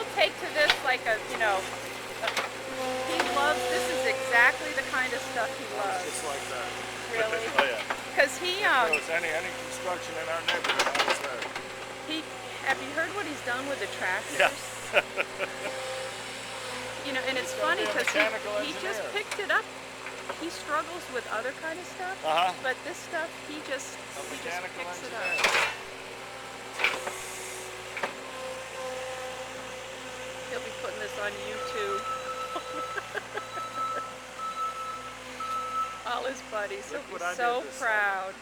he'll take to this like a, he loves, this is exactly the kind of stuff he It's loves. just like that. Really? Oh yeah. Because he, If there was any construction in our neighborhood, I was there. he, have you heard what he's done with the Yeah. tractors? And He's it's gonna funny be a because mechanical he just engineer. picked it up. He struggles with other kind of stuff, Uh-huh. but this stuff, he just A mechanical picks it engineer. up. He'll be putting this on YouTube. All his buddies. He'll Look be what I did so this summer. proud.